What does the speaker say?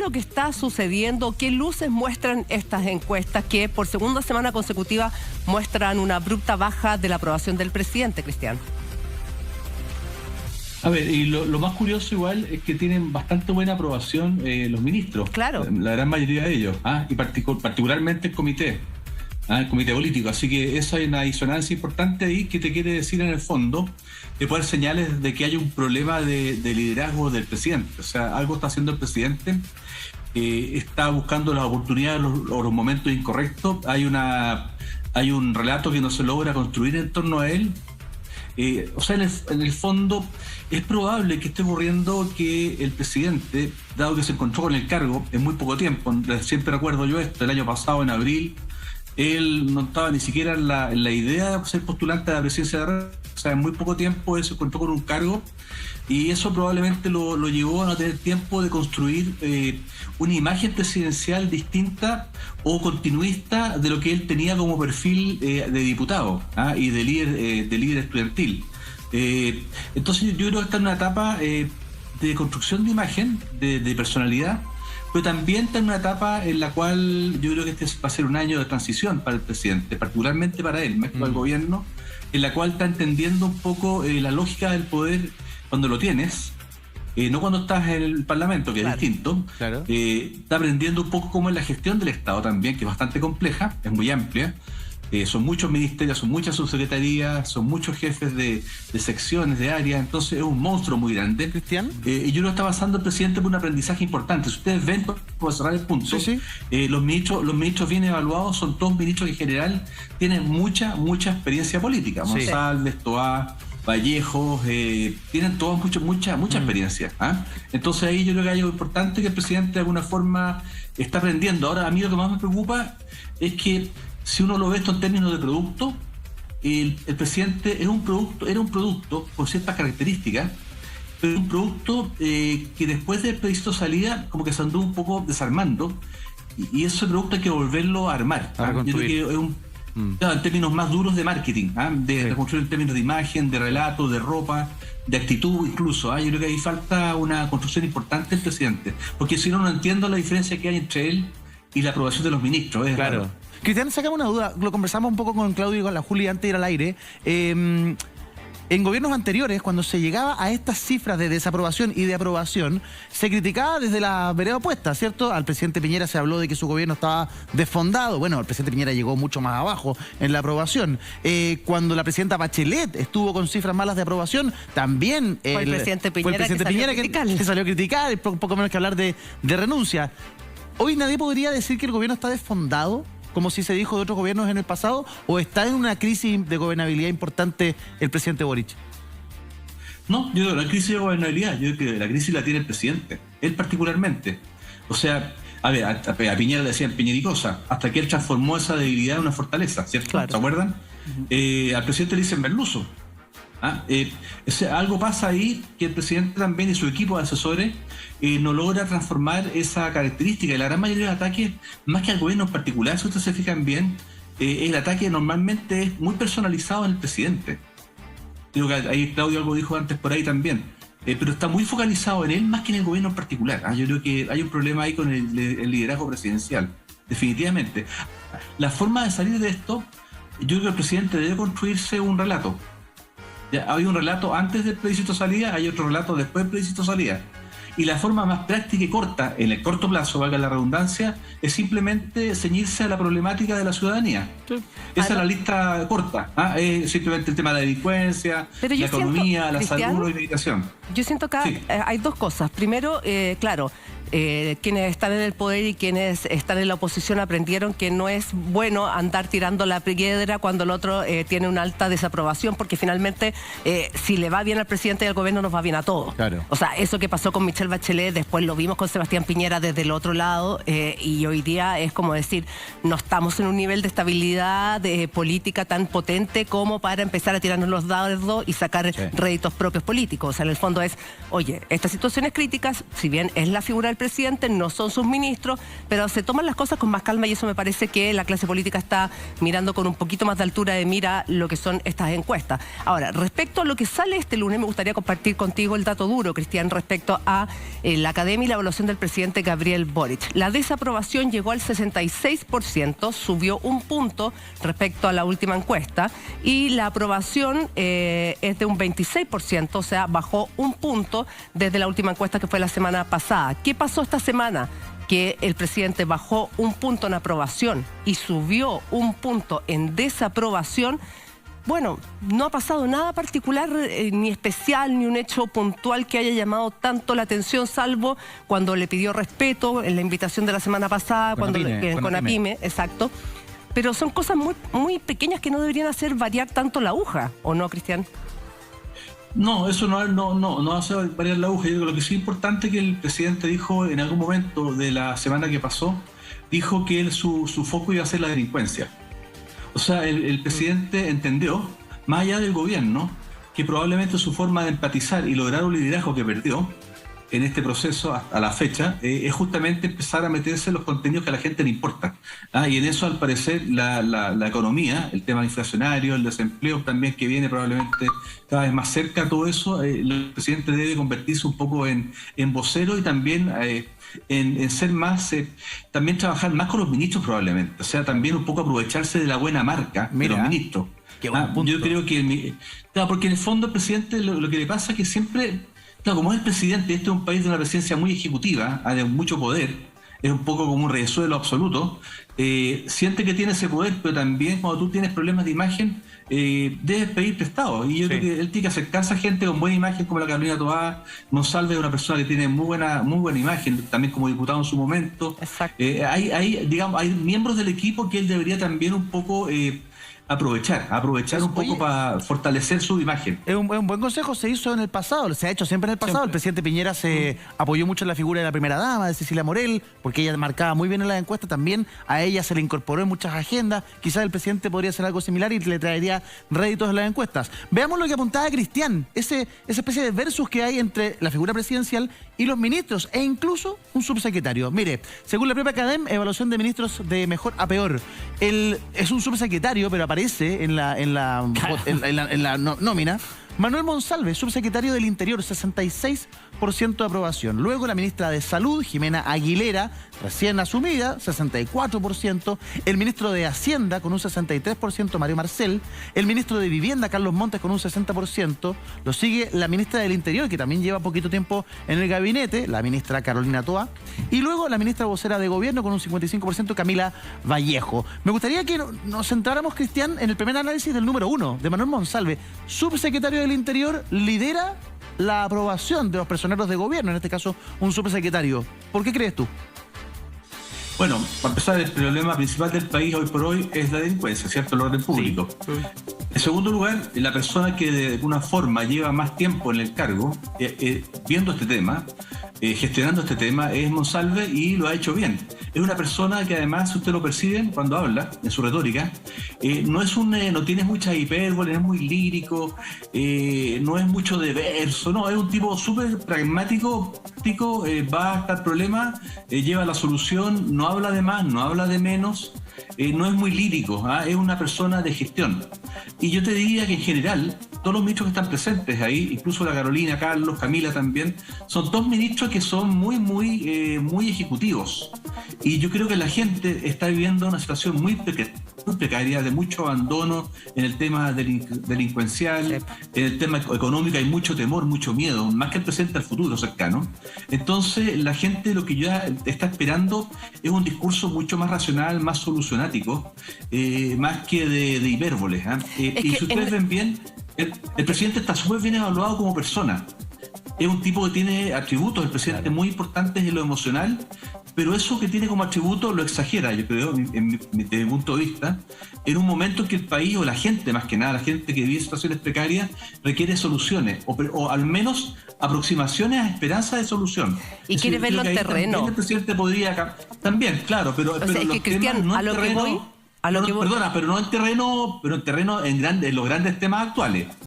lo que está sucediendo? ¿Qué luces muestran estas encuestas que por segunda semana consecutiva muestran una abrupta baja de la aprobación del presidente, Cristian? A ver, y lo más curioso igual es que tienen bastante buena aprobación los ministros. Claro. La gran mayoría de ellos, y particularmente el comité político. Así que esa hay una disonancia importante ahí que te quiere decir en el fondo que puede dar señales de que hay un problema de liderazgo del presidente. O sea, algo está haciendo el presidente, está buscando las oportunidades o los momentos incorrectos. Hay un relato que no se logra construir en torno a él. O sea, en el fondo es probable que esté ocurriendo que el presidente, dado que se encontró con el cargo en muy poco tiempo, siempre recuerdo yo esto, el año pasado en abril, él no estaba ni siquiera en la idea de ser postulante a la presidencia de la República. O sea, en muy poco tiempo él se encontró con un cargo y eso probablemente lo llevó a no tener tiempo de construir una imagen presidencial distinta o continuista de lo que él tenía como perfil de diputado y de líder estudiantil. Entonces yo creo que está en una etapa de construcción de imagen, de personalidad, pero también está en una etapa en la cual yo creo que este va a ser un año de transición para el presidente, particularmente para él, más que para el gobierno, en la cual está entendiendo un poco la lógica del poder cuando lo tienes, no cuando estás en el Parlamento, que es distinto. Claro. Está aprendiendo un poco cómo es la gestión del Estado también, que es bastante compleja, es muy amplia. Son muchos ministerios, son muchas subsecretarías, son muchos jefes de secciones, de áreas, entonces es un monstruo muy grande. Cristian. Y yo creo que está pasando el presidente por un aprendizaje importante. Si ustedes ven, por cerrar el punto, los ministros bien evaluados son todos ministros que en general tienen mucha experiencia política. Monsalves, Toá, Vallejos, tienen todos mucha experiencia. Entonces ahí yo creo que hay algo importante que el presidente de alguna forma está aprendiendo. Ahora, a mí lo que más me preocupa es que si uno lo ve esto en términos de producto, el presidente era un producto con ciertas características, pero un producto que después del plebiscito salida como que se anduvo un poco desarmando y ese producto hay que volverlo a armar. Yo creo que es en términos más duros de marketing, de construir en términos de imagen, de relato, de ropa, de actitud incluso. Yo creo que ahí falta una construcción importante del presidente, porque si no entiendo la diferencia que hay entre él y la aprobación de los ministros. Claro. Cristian, sacame una duda, lo conversamos un poco con Claudio y con la Juli antes de ir al aire. En gobiernos anteriores, cuando se llegaba a estas cifras de desaprobación y de aprobación, se criticaba desde la vereda opuesta, ¿cierto? Al presidente Piñera se habló de que su gobierno estaba desfondado. Bueno, el presidente Piñera llegó mucho más abajo en la aprobación. Cuando la presidenta Bachelet estuvo con cifras malas de aprobación, también fue el presidente Piñera que salió a criticar, poco menos que hablar de renuncia. Hoy nadie podría decir que el gobierno está desfondado, como si se dijo de otros gobiernos en el pasado, o está en una crisis de gobernabilidad importante el presidente Boric. No, yo creo que la crisis de gobernabilidad, yo creo que la crisis la tiene el presidente, él particularmente. O sea, a ver, a Piñera le decían piñericosa, hasta que él transformó esa debilidad en una fortaleza, ¿cierto? Claro. ¿Se acuerdan? Al presidente le dicen merluzo. Algo pasa ahí que el presidente también y su equipo de asesores no logra transformar esa característica. Y la gran mayoría de ataques, más que al gobierno en particular, si ustedes se fijan bien, el ataque normalmente es muy personalizado en el presidente. Creo que ahí Claudio algo dijo antes por ahí también, pero está muy focalizado en él más que en el gobierno en particular. Yo creo que hay un problema ahí con el liderazgo presidencial, definitivamente. La forma de salir de esto, yo creo que el presidente debe construirse un relato. Hay un relato antes del plebiscito salida, hay otro relato después del plebiscito salida. Y la forma más práctica y corta, en el corto plazo, valga la redundancia, es simplemente ceñirse a la problemática de la ciudadanía. Sí. Esa es la lista corta. Simplemente el tema de la delincuencia, la economía, la salud, la educación. Yo siento que hay dos cosas. Primero, claro, quienes están en el poder y quienes están en la oposición aprendieron que no es bueno andar tirando la piedra cuando el otro tiene una alta desaprobación, porque finalmente si le va bien al presidente y al gobierno nos va bien a todos. Claro. O sea, eso que pasó con Michelle Bachelet, después lo vimos con Sebastián Piñera desde el otro lado, y hoy día es como decir, no estamos en un nivel de estabilidad de política tan potente como para empezar a tirarnos los dardos y sacar réditos propios políticos. O sea, en el fondo es, oye, estas situaciones críticas, si bien es la figura del presidente, no son sus ministros, pero se toman las cosas con más calma y eso me parece que la clase política está mirando con un poquito más de altura de mira lo que son estas encuestas. Ahora, respecto a lo que sale este lunes, me gustaría compartir contigo el dato duro, Cristian, respecto a la academia y la evaluación del presidente Gabriel Boric. La desaprobación llegó al 66%, subió un punto respecto a la última encuesta, y la aprobación es de un 26%, o sea, bajó un punto desde la última encuesta que fue la semana pasada. ¿Qué pasó esta semana? Que el presidente bajó un punto en aprobación y subió un punto en desaprobación. Bueno, no ha pasado nada particular, ni especial, ni un hecho puntual que haya llamado tanto la atención, salvo cuando le pidió respeto en la invitación de la semana pasada, con APIME, exacto. Pero son cosas muy, muy pequeñas que no deberían hacer variar tanto la aguja, ¿o no, Cristian? No, eso no hace variar la aguja. Yo creo que lo que sí es importante que el presidente dijo en algún momento de la semana que pasó, dijo que su foco iba a ser la delincuencia. O sea, el presidente entendió, más allá del gobierno, que probablemente su forma de empatizar y lograr un liderazgo que perdió en este proceso a la fecha es justamente empezar a meterse en los contenidos que a la gente le importan. Y en eso, al parecer, la economía, el tema inflacionario, el desempleo también que viene probablemente cada vez más cerca, todo eso, el presidente debe convertirse un poco en vocero y también en ser más, también trabajar más con los ministros probablemente. O sea, también un poco aprovecharse de la buena marca de los ministros. Yo creo que, porque en el fondo el presidente lo que le pasa es que siempre... Claro, como es el presidente, este es un país de una presidencia muy ejecutiva, de mucho poder, es un poco como un reyesuelo absoluto, siente que tiene ese poder, pero también cuando tú tienes problemas de imagen, debes pedir prestado. Y yo creo que él tiene que acercarse a gente con buena imagen, como la Carolina Toá Monsalve, es una persona que tiene muy buena imagen, también como diputado en su momento. Exacto. Hay miembros del equipo que él debería también un poco... aprovechar un poco para fortalecer su imagen. Es un buen consejo, se hizo en el pasado, se ha hecho siempre en el pasado. Siempre. El presidente Piñera se apoyó mucho en la figura de la primera dama, de Cecilia Morel, porque ella marcaba muy bien en las encuestas, también a ella se le incorporó en muchas agendas. Quizás el presidente podría hacer algo similar y le traería réditos en las encuestas. Veamos lo que apuntaba Cristian, esa especie de versus que hay entre la figura presidencial y los ministros, e incluso un subsecretario. Mire, según la propia Academ, evaluación de ministros de mejor a peor. Él es un subsecretario, pero aparece en la nómina. Manuel Monsalve, subsecretario del Interior, 66% de aprobación. Luego la ministra de Salud, Jimena Aguilera, recién asumida, 64%. El ministro de Hacienda, con un 63%, Mario Marcel. El ministro de Vivienda, Carlos Montes, con un 60%. Lo sigue la ministra del Interior, que también lleva poquito tiempo en el gabinete, la ministra Carolina Toá. Y luego la ministra vocera de Gobierno, con un 55%, Camila Vallejo. Me gustaría que nos centráramos, Cristian, en el primer análisis del número 1, de Manuel Monsalve, subsecretario del Interior, lidera la aprobación de los personeros de gobierno, en este caso un subsecretario. ¿Por qué crees tú? Bueno, para empezar, el problema principal del país hoy por hoy es la delincuencia, ¿cierto? El orden público. Sí. En segundo lugar, la persona que de alguna forma lleva más tiempo en el cargo, viendo este tema, gestionando este tema, es Monsalve, y lo ha hecho bien. Es una persona que además, si usted lo percibe cuando habla, en su retórica, no tiene mucha hipérbole, es muy lírico, no es mucho de verso, no, es un tipo súper pragmático, va hasta el problema, lleva la solución, no habla de más, no habla de menos, no es muy lírico, es una persona de gestión. Y yo te diría que en general, todos los ministros que están presentes ahí, incluso la Carolina, Carlos, Camila también, son todos ministros que son muy ejecutivos. Y yo creo que la gente está viviendo una situación muy precaria, de mucho abandono en el tema delincuencial, en el tema económico hay mucho temor, mucho miedo, más que el presente, al futuro cercano. Entonces la gente lo que ya está esperando es un discurso mucho más racional, más solucionático, más que de hipérboles. Y si ustedes ven bien, el presidente está súper bien evaluado como persona. Es un tipo que tiene atributos, el presidente, muy importantes en lo emocional, pero eso que tiene como atributo lo exagera, yo creo, desde mi punto de vista, en un momento en que el país, o la gente más que nada, la gente que vive situaciones precarias, requiere soluciones, o al menos aproximaciones a esperanza de solución. Y quiere verlo en terreno. El presidente podría... También, claro, pero es que, Cristian, no a lo que voy... Perdona, pero no en terreno, en los grandes temas actuales.